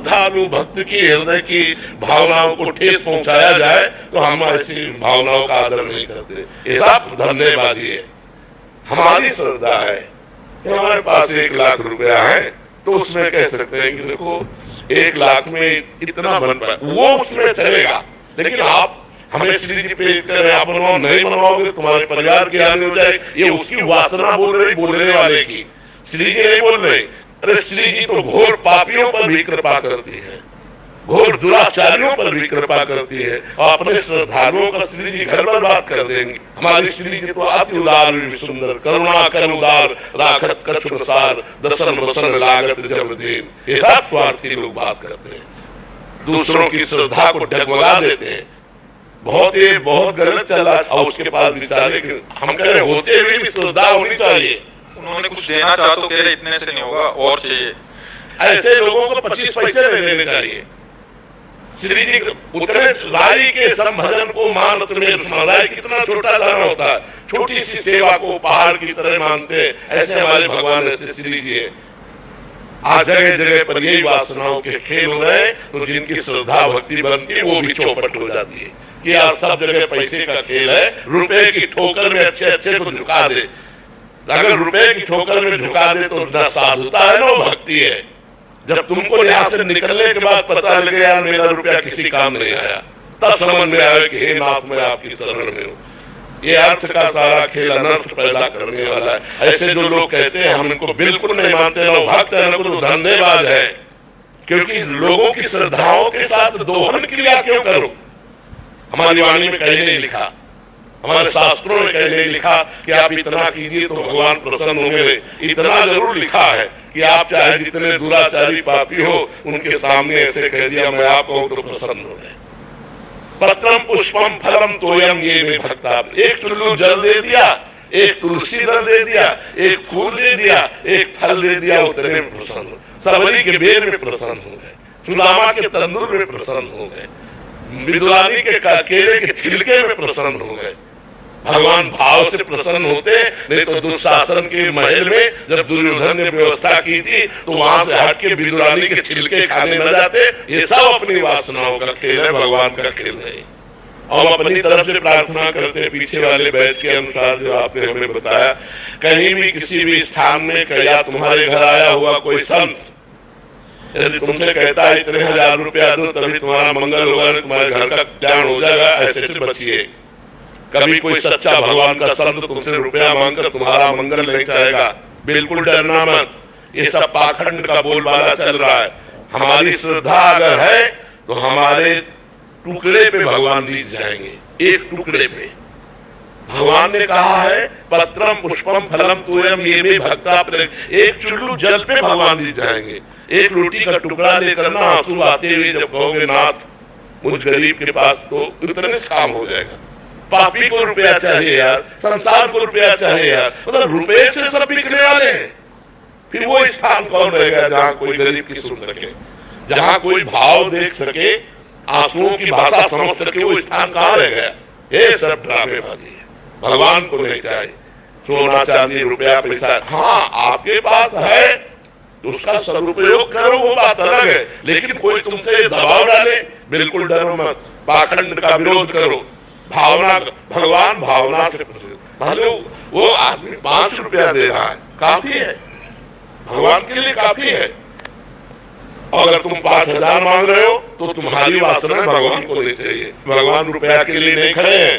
श्रद्धालु भक्त की हृदय की भावनाओं को ठेस पहुंचाया जाए तो हम ऐसी भावनाओं का आदर नहीं करते। ये सब धन्यवादी है। हमारी श्रद्धा है कि हमारे पास 1 लाख रुपया है तो उसमें कह सकते हैं कि देखो 1 लाख में इतना बन पाए, वो उसमें चलेगा। लेकिन आप हमें श्री जी प्रेरित कर रहे हैं, आप बनवाओ, नहीं बनवाओगे तुम्हारे परिवार की हानि हो जाएगी, ये उसकी वासना बोल रही, बोलने वाले की। श्री जी नहीं बोल रहे। अरे श्री जी तो घोर पापियों पर भी कृपा करती है, घोर दुराचारियों पर भी कृपा करती है, और अपने श्रद्धालुओं का श्री जी घर बर्बाद कर देंगे। हमारी श्री जी तो अति उदार सुंदर, करुणा कर उदार, राखत कछु सार, दसन वसन लागत जब देन। ये सब स्वार्थी लोग बात करते हैं, दूसरों की श्रद्धा को डगमगा देते हैं। बहुत गलत चला। और उसके पास विचारे कि हम कह रहे होते हुए भी श्रद्धा होनी चाहिए। उन्होंने कुछ देना चाहा तो कह रहे इतने से नहीं होगा और चाहिए। ऐसे लोगों को 25 पैसे लेने चाहिए। श्री जी उतने राई के संभजन को मान तुम्हें, राई कितना छोटा दाना होता है, छोटी सी सेवा को पहाड़ की तरह मानते हैं। ऐसे हमारे भगवान ऐसे श्री जी है। आज जगह जगह पर यही वासनाओं के खेल हो रहे हैं, तो जिनकी श्रद्धा भक्ति बनती है वो भी चौपट हो जाती है कि यार सब जगह पैसे का खेल है। रुपए की ठोकर में अच्छे अच्छे को झुका दे। अगर रुपए की ठोकर में झुका दे तो न साधुता है न भक्ति है। जब तुमको यहाँ से निकलने के बाद पता लगे यार मेरा रुपया किसी काम नहीं आया, तब समझ में आया कि हे नाथ मैं आपकी शरण में हूँ। ये अर्थ का सारा खेल अनर्थ पैदा करने वाला है। ऐसे जो लोग कहते हैं हम इनको बिल्कुल नहीं मानते, न भक्त है न कोई धंधेबाज है। क्योंकि लोगों की श्रद्धाओं के साथ दोहन क्रिया क्यों करो? हमारी वाणी में कहीं नहीं लिखा, हमारे शास्त्रों में कहीं नहीं लिखा कि आप इतना कीजिए तो भगवान प्रसन्न होंगे। इतना जरूर लिखा है कि आप चाहे जितने दुराचारी पापी हो उनके सामने ऐसे कह दिया मैं आप कहूं तो प्रसन्न हो गए। पत्रम पुष्पम फलम तोयम ये में भक्ता। एक चुल्लू जल दे दिया, एक तुलसी दल दे दिया, एक फूल दे दिया, एक फल दे दिया, उतने में प्रसन्न। सबरी के बेर में प्रसन्न हो गए, सुदामा के तंदूर में प्रसन्न हो गए, विद्वानी के केले के छिलके में प्रसन्न हो गए। भगवान भाव से प्रसन्न होते। नहीं तो दुशासन के महल में जब दुर्योधन ने व्यवस्था की थी तो वहां से हट के विदुरानी के छिलके खाने न जाते। ये सब अपनी वासनाओं का खेल है, भगवान का खेल नहीं। और अपनी तरफ से प्रार्थना करते पीछे वाले बैच के अनुसार जो आपने हमें बताया। कहीं भी किसी भी स्थान में कया तुम्हारे घर आया हुआ कोई संत यदि तुमसे कहता है इतने 1000 रुपया दो तभी तुम्हारा मंगल होगा, तुम्हारे घर का कल्याण हो जाएगा, ऐसे से बचिए। कभी कोई सच्चा भगवान का संत तुमसे रुपया मांगकर तुम्हारा मंगल नहीं चाहेगा, बिल्कुल डरना मत। ये सब पाखंड का बोलबाला चल रहा है। हमारी श्रद्धा अगर है तो हमारे टुकड़े पे भगवान दीज जाएंगे, एक टुकड़े पे। भगवान ने कहा है पत्रम पुष्पम फलम तोयम ये में भक्ता। एक चुल्लू जल पे भगवान दीज जाएंगे। एक रोटी का टुकड़ा लेकर ना आंसू आते हुए जब कहोगे नाथ मुझ गरीब के पास, तो इतने से काम हो जाएगा। पापी को रुपया चाहिए यार, संसार को रुपया चाहिए यार, मतलब रुपये से सब बिकने वाले हैं। फिर वो स्थान कौन रहेगा जहाँ कोई गरीब की सुन सके, जहाँ कोई भाव देख सके, आंसुओं की भाषा समझ सके, वो स्थान कहाँ रह गया? ये सब ड्रामेबाजी है। भगवान को नहीं चाहिए सोना चांदी रुपया पैसा। हाँ आपके पास है तो उसका सदुपयोग करो, वो बात अलग है। लेकिन कोई तुमसे दबाव डाले, बिल्कुल डरो मत, पाखंड का विरोध करो। भावना, भगवान भावना से प्रसिद्ध। भले वो आदमी 5 रुपया दे रहा है, काफी है, भगवान के लिए काफी है। और अगर तुम 5000 मांग रहे हो तो तुम्हारी वासना भगवान को नहीं चाहिए। भगवान रुपया के लिए नहीं खड़े हैं,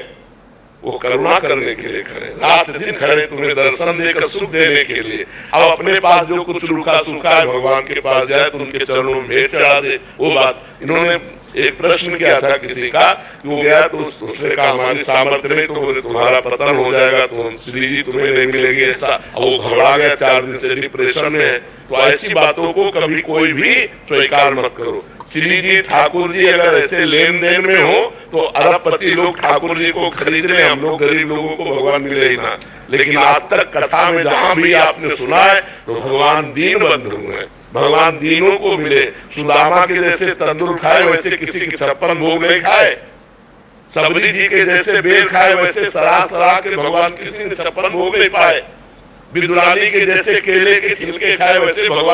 वो करुणा करने के लिए खड़े, रात दिन खड़े, तुम्हें दर्शन देकर सुख देने के लिए। अब अपने पास जो कुछ रूखा सूखा है भगवान के पास जाए तो उनके चरणों में भेंट चढ़ा दे। वो बात इन्होंने एक प्रश्न किया था किसी का कि वो गया तो उसने कहा हमारी सामर्थ्य नहीं, तो तुम्हारा पतन हो जाएगा, तो श्री जी तुम्हें नहीं मिलेगी ऐसा। वो घबरा गया, 4 दिन से डिप्रेशन में है। तो ऐसी बातों को कभी कोई भी स्वीकार मत करो। श्री जी ठाकुर जी अगर ऐसे लेन देन में हो तो अरबपति लोग ठाकुर जी को खरीद रहे, हम लोग गरीब लोगों को भगवान मिले ही ना। लेकिन आज तक कथा में जहां भी आपने सुना है तो भगवान दीन बंधु हैं, भगवान दीनों को मिले। सुदामा के जैसे तंदूर खाए वैसे किसी के 56 भोग नहीं खाए। सबरी जी के जैसे बेल खाए वैसे सरा सरा के भगवान किसी ने 56 भोग नहीं पाए। विदुरानी के जैसे केले के छिलके खाए वैसे भगवान